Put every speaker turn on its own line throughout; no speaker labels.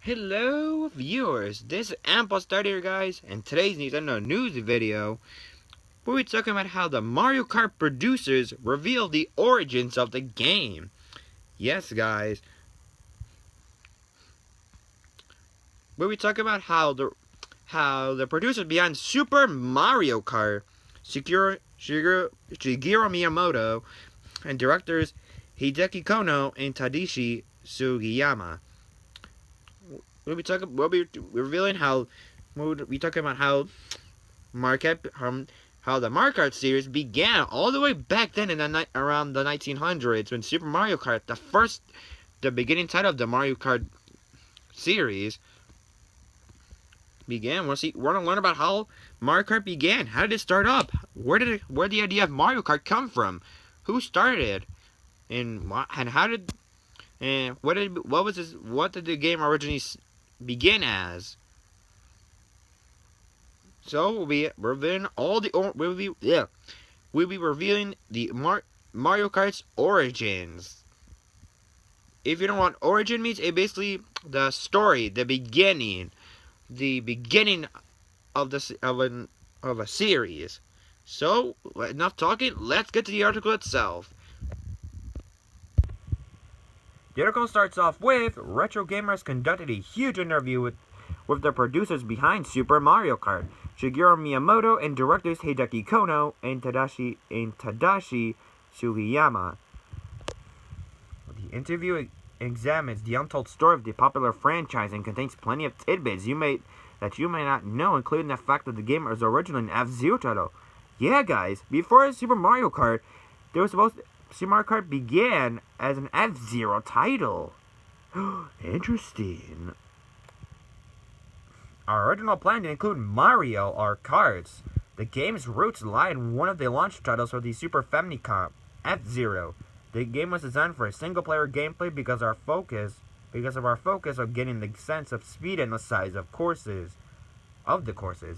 Hello viewers, this is Ample Starter here guys, and today's Nintendo news video, where we're talking about how the Mario Kart producers reveal the origins of the game. Yes guys, where we talk about how the producers behind Super Mario Kart, Shigeru Miyamoto, and directors Hideki Kono and Tadashi Sugiyama. We'll be revealing how we talking about how how the Mario Kart series began all the way back then in around the 1900s when Super Mario Kart, the beginning title of the Mario Kart series, began. We're gonna learn about how Mario Kart began. How did it start up? Where did the idea of Mario Kart come from? Who started it? And how did and what did the game originally begin as? So we'll be revealing we'll be revealing the Mario Kart's origins. If you don't know what origin means, it basically the story, the beginning of a series. So enough talking. Let's get to the article itself. The article starts off with Retro Gamers conducted a huge interview with the producers behind Super Mario Kart, Shigeru Miyamoto, and directors Hideki Kono and Tadashi Sugiyama. The interview examines the untold story of the popular franchise and contains plenty of tidbits you may not know, including the fact that the game was originally an F-Zero title. Yeah, guys, before Super Mario Kart, Super Mario Kart began as an F-Zero title. Interesting. Our original plan didn't include Mario or Karts. The game's roots lie in one of the launch titles for the Super Famicom, F-Zero. The game was designed for a single-player gameplay because of our focus on getting the sense of speed and the size of the courses.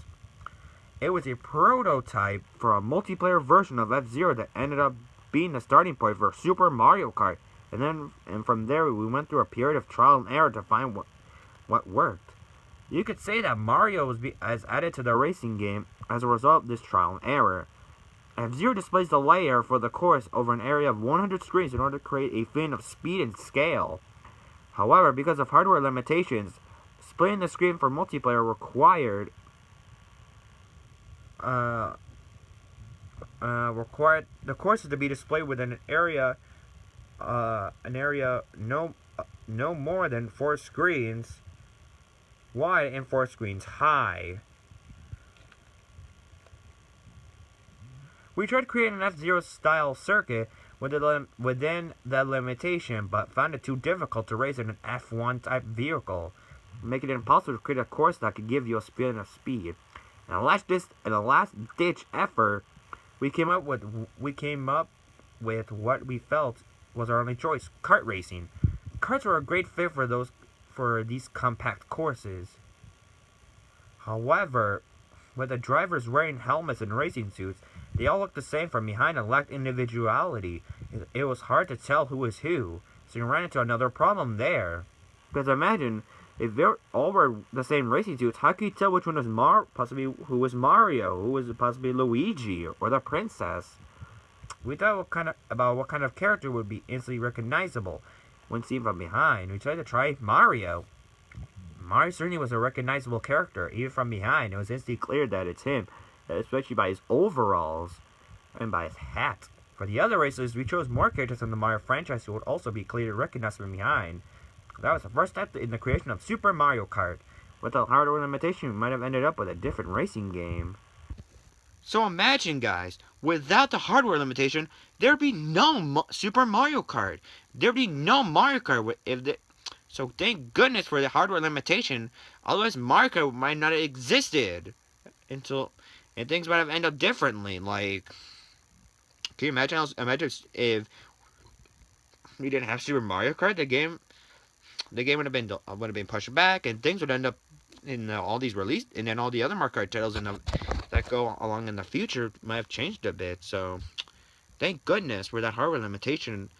It was a prototype for a multiplayer version of F-Zero that ended up being the starting point for Super Mario Kart, and from there we went through a period of trial and error to find what worked. You could say that Mario was added to the racing game as a result of this trial and error. F-Zero displays the layer for the course over an area of 100 screens in order to create a feeling of speed and scale. However, because of hardware limitations, splitting the screen for multiplayer required the courses to be displayed within an area no more than 4 screens wide and 4 screens high. We tried creating an F-Zero style circuit within the limitation, but found it too difficult to race in an F1 type vehicle, making it impossible to create a course that could give you a feeling of speed. In a last-ditch effort, we came up with what we felt was our only choice: kart racing. Karts were a great fit for these compact courses. However, with the drivers wearing helmets and racing suits, they all looked the same from behind and lacked individuality. It was hard to tell who was who, so we ran into another problem there. Because imagine, if they all were the same racing suits, how could you tell which one was who was Mario, who was possibly Luigi, or the princess? We thought about what kind of character would be instantly recognizable when seen from behind. We tried to try Mario. Mario certainly was a recognizable character, even from behind. It was instantly clear that it's him, especially by his overalls and by his hat. For the other races, we chose more characters from the Mario franchise who would also be clearly recognized from behind. That was the first step in the creation of Super Mario Kart. Without hardware limitation, we might have ended up with a different racing game. So imagine, guys, without the hardware limitation, there'd be no Super Mario Kart. There'd be no Mario Kart so thank goodness for the hardware limitation. Otherwise, Mario Kart might not have existed and things might have ended up differently. Like, can you imagine? Imagine if we didn't have Super Mario Kart, the game would have been pushed back, and things would end up in all these released, and then all the other Mario Kart titles that go along in the future might have changed a bit. So, thank goodness for that hardware limitation,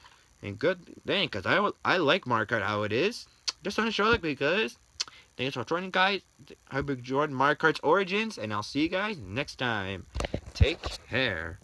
and good thing, because I like Mario Kart how it is. Just on the show, because Thanks for joining, guys. I hope you enjoyed Mario Kart's Origins, and I'll see you guys next time. Take care.